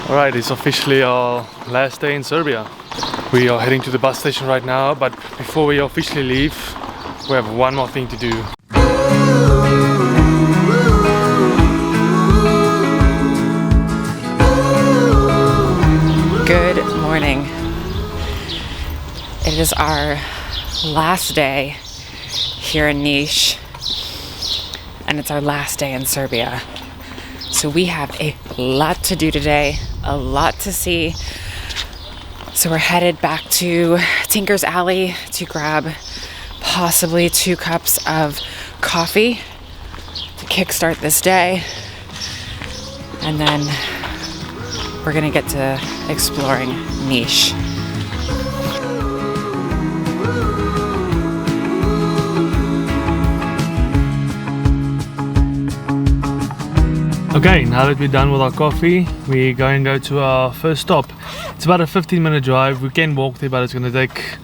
Alright, it's officially our last day in Serbia. We are heading to the bus station right now, but before we officially leave, we have one more thing to do. Good morning. It is our last day here in NIS, and it's our last day in Serbia. So we have a lot to do today, a lot to see. So we're headed back to Tinker's Alley to grab possibly 2 cups of coffee to kickstart this day. And then we're gonna get to exploring NIS. Okay, now that we're done with our coffee, we're going to go to our first stop. It's about a 15-minute drive. We can walk there, but it's going to take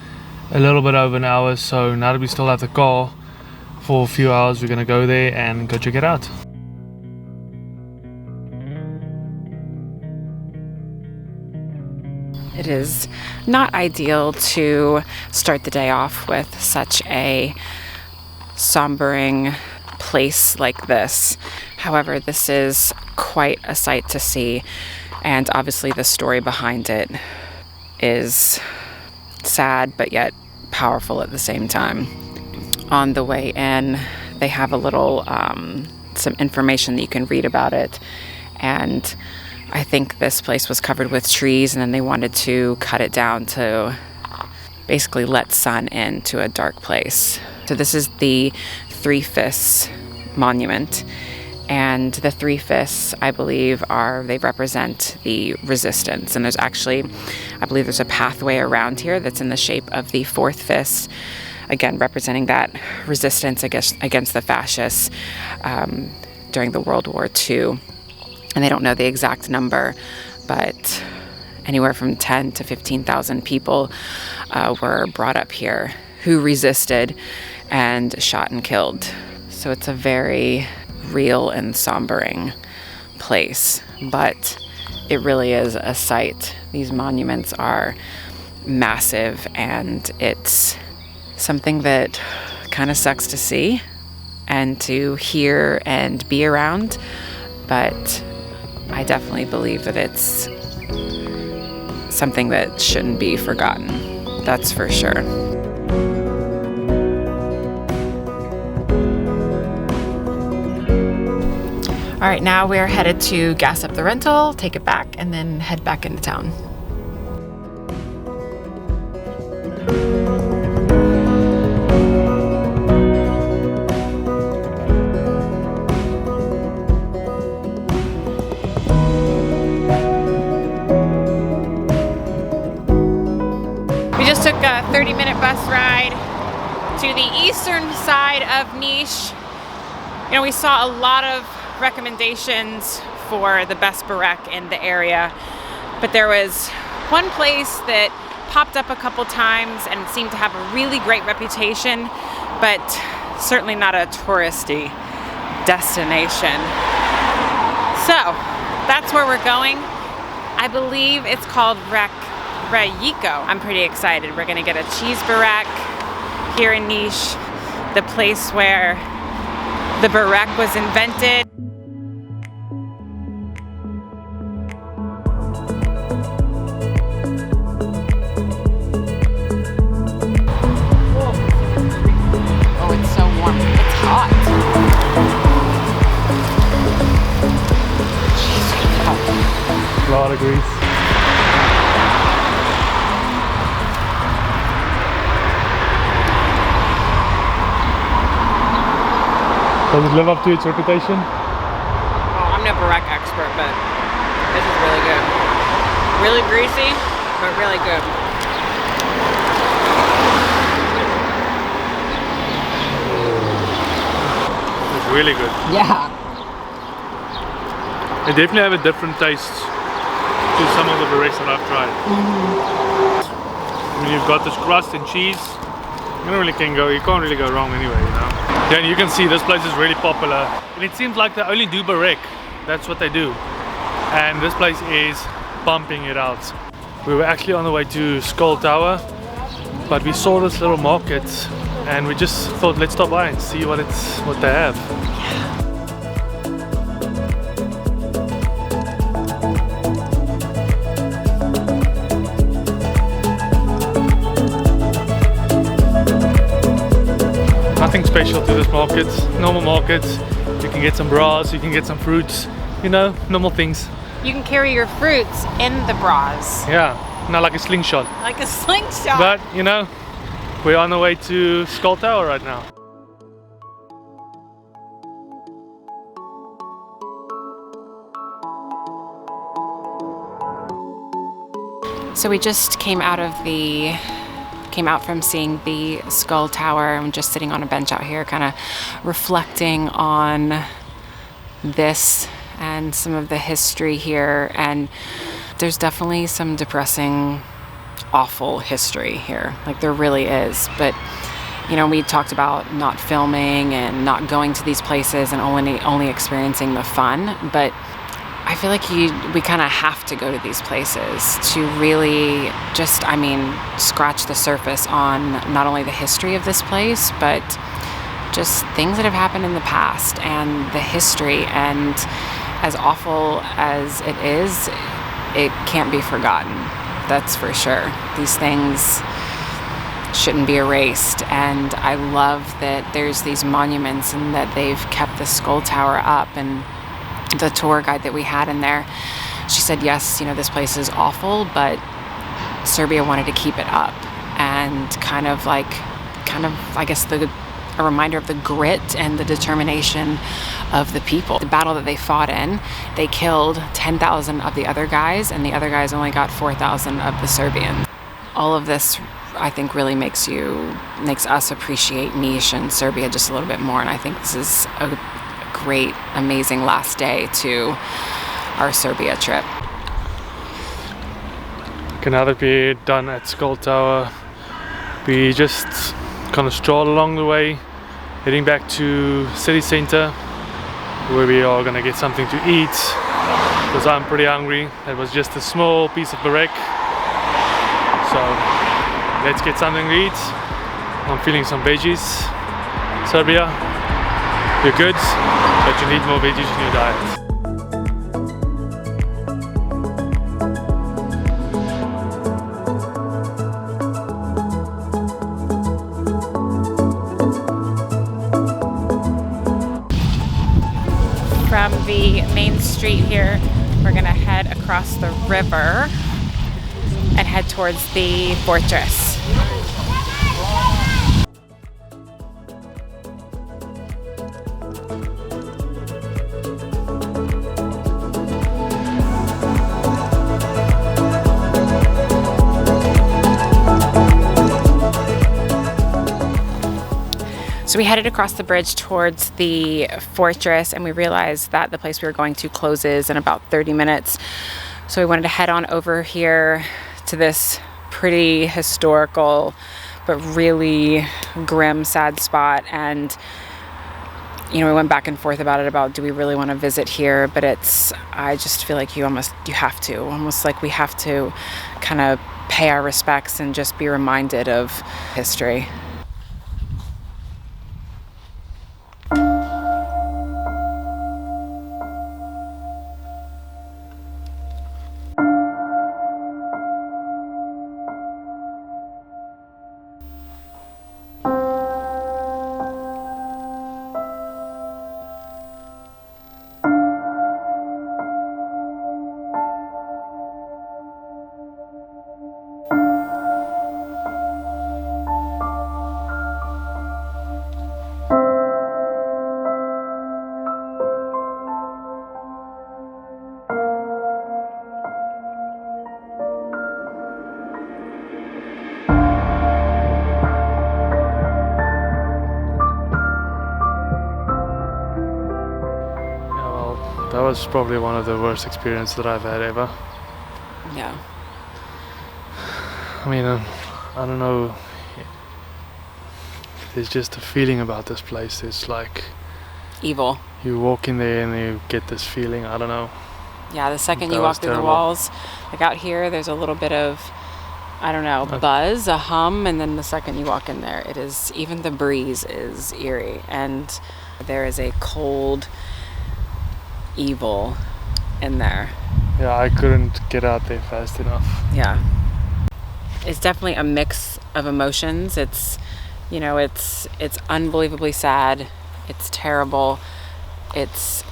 a little bit over an hour. So now that we still have the car for a few hours, we're going to go there and go check it out. It is not ideal to start the day off with such a sombering place like this. However, this is quite a sight to see, and obviously the story behind it is sad but yet powerful at the same time. On the way in, they have a little some information that you can read about it, and I think this place was covered with trees, and then they wanted to cut it down to basically let sun into a dark place. So this is the 3 Fists monument, and the 3 fists, I believe, they represent the resistance. And there's actually, I believe there's a pathway around here that's in the shape of the 4th fist, again representing that resistance against the fascists during the World War II. And they don't know the exact number, but anywhere from 10 to 15,000 people were brought up here who resisted and shot and killed. So it's a very real and sombering place, but it really is a sight. These monuments are massive, and it's something that kind of sucks to see and to hear and be around, but I definitely believe that it's something that shouldn't be forgotten. That's for sure. All right, now we're headed to gas up the rental, take it back, and then head back into town. We just took a 30-minute bus ride to the eastern side of NIS. You know, we saw a lot of recommendations for the best burek in the area, but there was one place that popped up a couple times and seemed to have a really great reputation, but certainly not a touristy destination. So that's where we're going. I believe it's called Rejiko. I'm pretty excited. We're gonna get a cheese burek here in NIS, the place where the burek was invented. A lot of grease. Does it live up to its reputation? Oh, I'm no burek expert, but this is really good. Really greasy, but really good. It's really good. Yeah. They definitely have a different taste to some of the bureks that I've tried. I mean, you've got this crust and cheese. You can't really go wrong anyway, you know. Yeah, and you can see this place is really popular. And it seems like they only do burek. That's what they do. And this place is pumping it out. We were actually on the way to Skull Tower, but we saw this little market and we just thought, let's stop by and see what they have. Nothing special to this market, normal market. You can get some bras, you can get some fruits, you know, normal things. You can carry your fruits in the bras. Yeah, not like a slingshot. Like a slingshot. But, you know, we're on the way to Skull Tower right now. So we just came out from seeing the Skull Tower. I'm just sitting on a bench out here, kind of reflecting on this and some of the history here. And there's definitely some depressing, awful history here. Like there really is. But you know, we talked about not filming and not going to these places and only experiencing the fun. But I feel like we kind of have to go to these places to really just, scratch the surface on not only the history of this place, but just things that have happened in the past and the history. And as awful as it is, it can't be forgotten. That's for sure. These things shouldn't be erased. And I love that there's these monuments and that they've kept the Skull Tower up. And the tour guide that we had in there, she said, yes, you know, this place is awful, but Serbia wanted to keep it up, and kind of I guess a reminder of the grit and the determination of the people. The battle that they fought in, they killed 10,000 of the other guys, and the other guys only got 4,000 of the Serbians. All of this, I think, really makes us appreciate NIS and Serbia just a little bit more, and I think this is a great, amazing last day to our Serbia trip. Okay, now that we're done at Skull Tower, we just kind of stroll along the way, heading back to city center, where we are gonna get something to eat, because I'm pretty hungry. That was just a small piece of burek, so let's get something to eat. I'm feeling some veggies. Serbia, you're good, but you need more veggies in your diet. From the main street here, we're gonna head across the river and head towards the fortress. So we headed across the bridge towards the fortress, and we realized that the place we were going to closes in about 30 minutes. So we wanted to head on over here to this pretty historical but really grim, sad spot. And you know, we went back and forth about do we really want to visit here, but I just feel like you have to, almost like we have to kind of pay our respects and just be reminded of history. That was probably one of the worst experiences that I've had ever. Yeah. I mean, I don't know. There's just a feeling about this place. It's like Evil. you walk in there and you get this feeling. I don't know. Yeah, the second That you was walk through the terrible. walls, like out here, there's a little bit of, I don't know, buzz, a hum, and then the second you walk in there, it is, even the breeze is eerie, and there is a cold evil in there. Yeah, I couldn't get out there fast enough. Yeah. It's definitely a mix of emotions. It's, you know, it's unbelievably sad. It's terrible. It's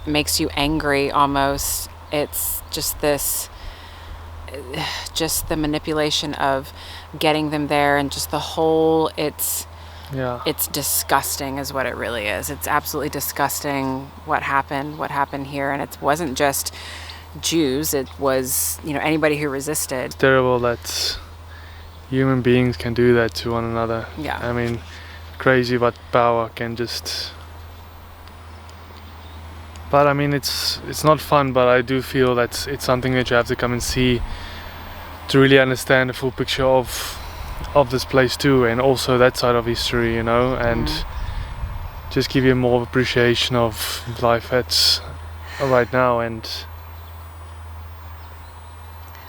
makes you angry almost. It's just the manipulation of getting them there, and just the whole, it's disgusting is what it really is. It's absolutely disgusting what happened here. And it wasn't just Jews, it was, you know, anybody who resisted. It's terrible that human beings can do that to one another. Yeah. I mean, crazy what power can just... But I mean, it's not fun, but I do feel that it's something that you have to come and see to really understand the full picture of this place too, and also that side of history, you know, and just give you more appreciation of life at right now. And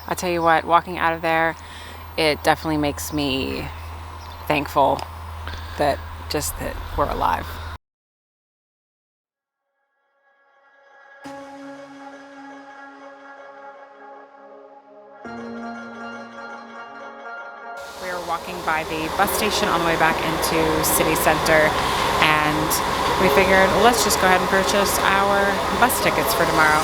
I'll tell you what, walking out of there, it definitely makes me thankful that we're alive. We were walking by the bus station on the way back into city center, and we figured, well, let's just go ahead and purchase our bus tickets for tomorrow.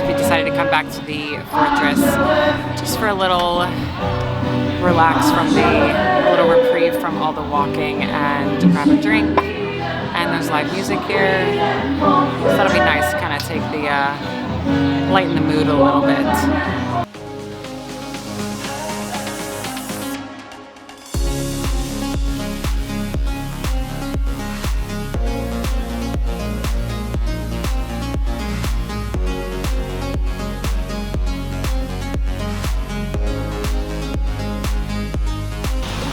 We decided to come back to the fortress just for a little relax from a little reprieve from all the walking, and to grab a drink. And there's live music here, so that'll be nice to kind of take the, lighten the mood a little bit.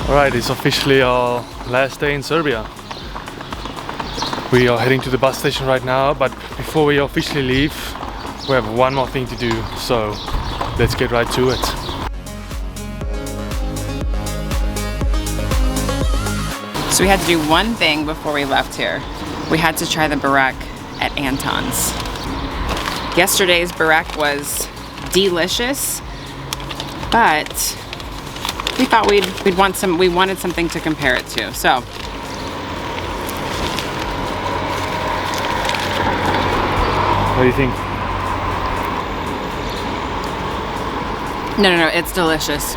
alright, it's officially our last day in Serbia. We are heading to the bus station right now, but before we officially leave, we have one more thing to do, so let's get right to it. So we had to do one thing before we left here. We had to try the burek at Anton's. Yesterday's burek was delicious, but we thought we wanted something to compare it to. So what do you think? no, it's delicious.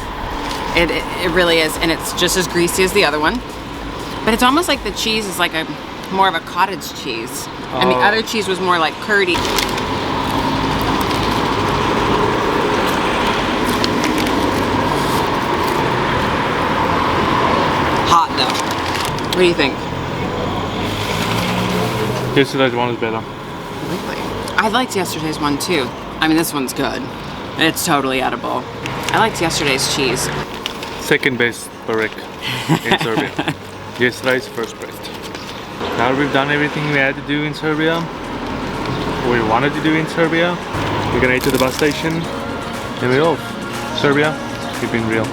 It really is, and it's just as greasy as the other one. But it's almost like the cheese is like more of a cottage cheese, and the other cheese was more like curdy. Hot though. What do you think? Yesterday's one is better. Really? I liked yesterday's one too. I mean, this one's good. It's totally edible. I liked yesterday's cheese. Second best burek in Serbia. Yesterday's first best. Now that we've done everything we had to do in Serbia, or we wanted to do in Serbia, we're gonna head to the bus station and we're off. Serbia, you've been real.